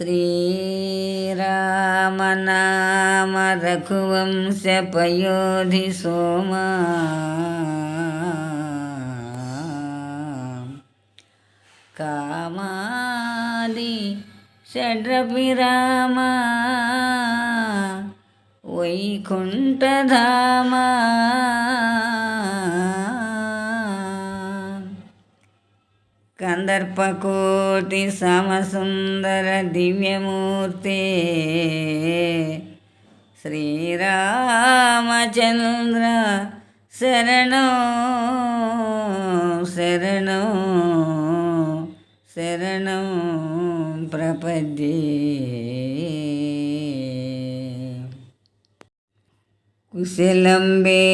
శ్రీరామనామ రఘువంశ పయోధి సోమా కామాది షడ్రవిరామ వైకుంఠధామ కందర్పకోటి సమసుందర దివ్యమూర్తే శ్రీరామచంద్ర శరణం శరణం శరణం ప్రపద్యే. కుశలంబే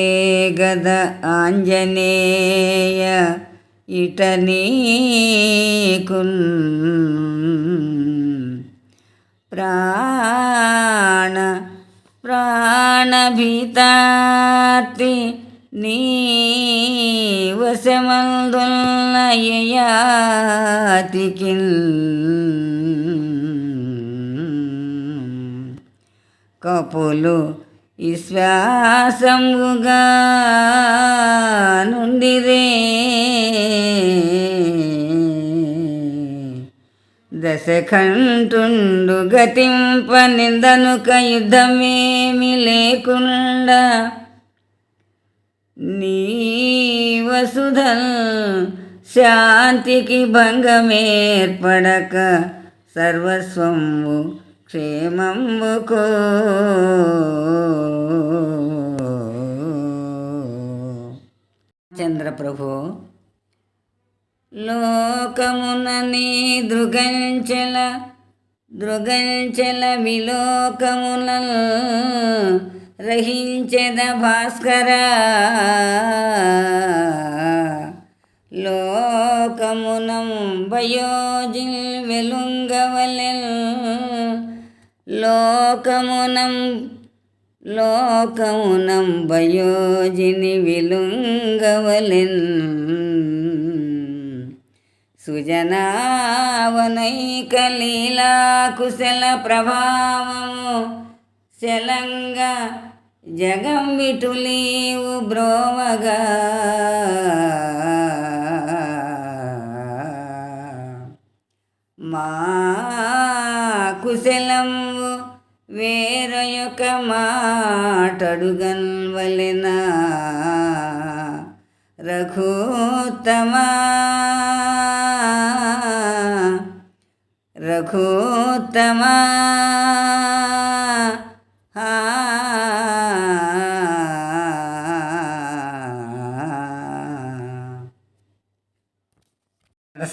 గద ఆంజనేయ ఇటనీకున్ ప్రాణభీతార్తి నీ వశమందున్న యయాతికిన్ కపులు విశ్వాసముగా నుండిరే దశకంఠుండు గతింప నిందనుక యుద్ధమేమి లేకుండా నీ వసుధల్ శాంతికి భంగమేర్పడక సర్వస్వము క్షేమంబుకో. చంద్రప్రభు లోకమున నీ దృగంచెల విలోకమున రహించెద భాస్కర లోకమునం వయోజిల్ వెలుంగవలెన్ లోకమునం వయోజిని విలుంగవలెన్ సుజనావనైక లీలా కుశల ప్రభావము శలంగా జగం విటులీవు బ్రోవగా మా కుశలంబు వేరొక మాటడుగన్ వలెనా రఘుత్తమా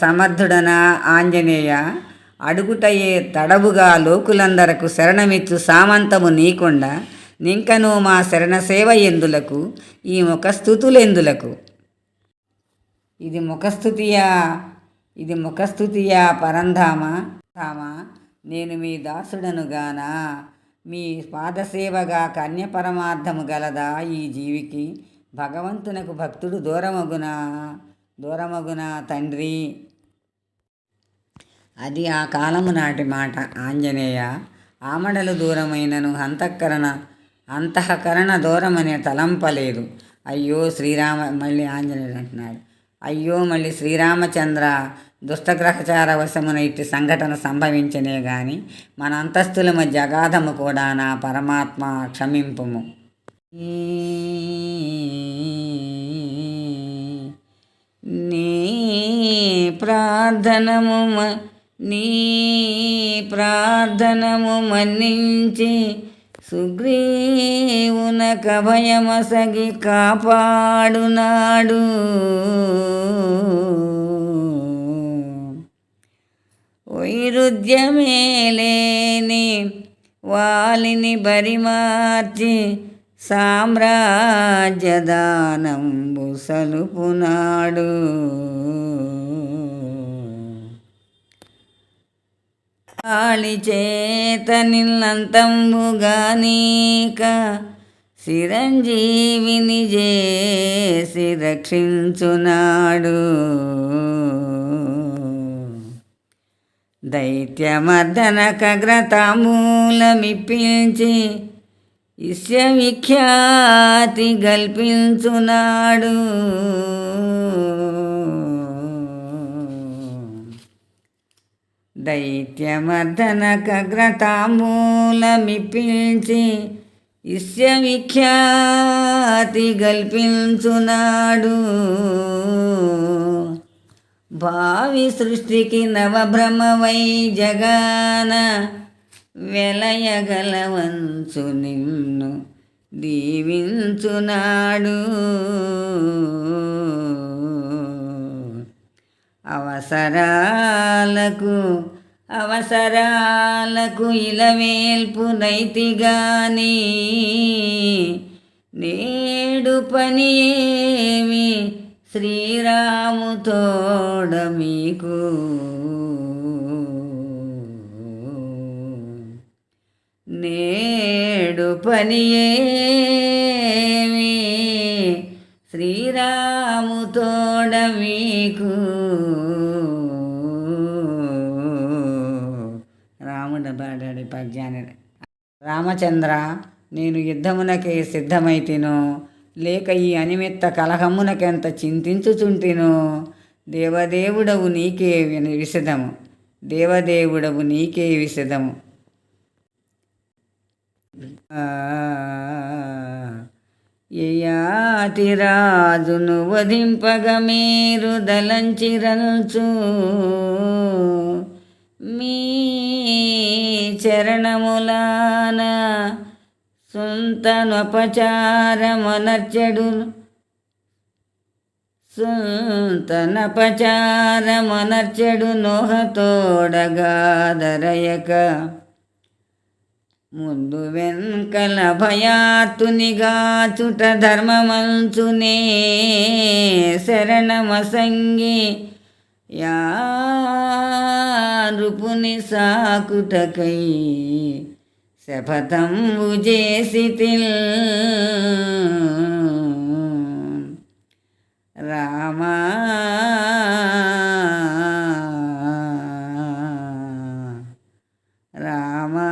సమర్థుడన ఆంజనేయ అడుగుటయే తడవుగా లోకులందరకు శరణమిచ్చు సామంతము నీకుండా నింకను మా శరణ సేవ ఎందులకు ఈ ముఖస్థుతులెందులకు. ఇది ముఖస్థుతియా పరంధామా నేను మీ దాసుడనుగానా మీ పాదసేవగా కన్య పరమార్థము గలదా ఈ జీవికి భగవంతునకు భక్తుడు దూరమగునా తండ్రి. అది ఆ కాలము నాటి మాట ఆంజనేయ. ఆమడలు దూరమైనను అంతఃకరణ దూరమనే తలంపలేదు. అయ్యో మళ్ళీ ఆంజనేయుడు అంటున్నాడు, అయ్యో మళ్ళీ శ్రీరామచంద్ర దుష్టగ్రహచార వశమున ఇట్టి సంఘటన సంభవించనే గాని మన అంతస్తుల మధ్య అగాధము కూడా నా పరమాత్మ క్షమింపుము. నీ ప్రార్థనము మన్నించి సుగ్రీవునక భయమసగి కాపాడునాడు. వైరుధ్యమేలేని వాలిని బరిమార్చి సామ్రాజ్యదానంబు సలుపునాడు. ఆళి చేత నిన్నంతంబుగానీక చిరంజీవిని చేసి రక్షించునాడు. దైత్యమర్దన ఖగ్రతాంబూలమిప్పించి విశ్వవిఖ్యాతి గల్పించునాడు. దైత్యమర్దన ఖగ్రతాంబూలమిప్పించి విశ్వవిఖ్యాతి గల్పించునాడు. భావి సృష్టికి నవబ్రహ్మవై జగాన వెలయగలవంచు నిన్ను దీవించునాడు. అవసరాలకు ఇలవేల్పు నైతిగాని నేడు పని ఏమి శ్రీరాము తోడ మీకు. నేడు పని ఏమి శ్రీరాము తోడ మీకు. రాముడు పాడాడు పద్యాన్ని. రామచంద్ర, నేను యుద్ధమునకే సిద్ధమైతిను, లేక ఈ అనిమిత్త కలహమునకెంత చింతించుచుంటిను. దేవదేవుడవు నీకే విశదము, దేవదేవుడవు నీకే విశదము. యయాతి రాజును వధింపగ మీరు దలంచిరల్చు, మీ చరణములాన సుంతనపచారమనర్చెడు నోహతోడగాదరయక. ముందు వెంకల భయాతునిగాచుట ధర్మమంచునే శరణమసంగి యారుపుని సాకుటకై శపథంబు చేసితిల్. రామా రామా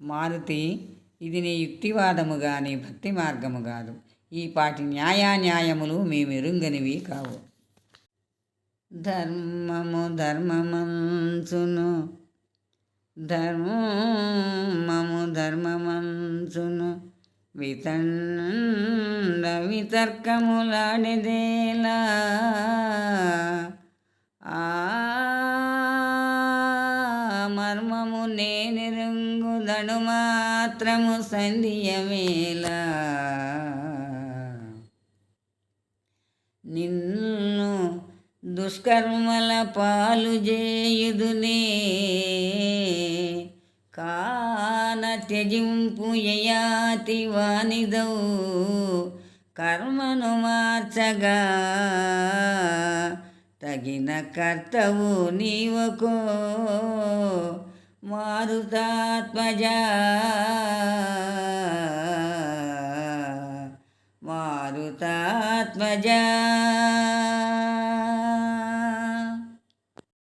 మారుతి, ఇది నీ యుక్తివాదము గాని భక్తి మార్గము కాదు. ఈ పాటి న్యాయాన్యాయములు మేమెరుంగనివి కావు. ధర్మము ధర్మమంచును, ధర్మము ధర్మమంచును, వితండ వితర్కములాడెదేలా. ఆ మర్మము నేనెరుంగుదను మాత్రము సంధియమేల. నిన్ను దుష్కర్మల పాలు చేయుదునే, కాన త్యజింపు యయాతి వానిదవు. కర్మను మార్చగా తగిన కర్తవు నీవకో మారుతాత్మజా.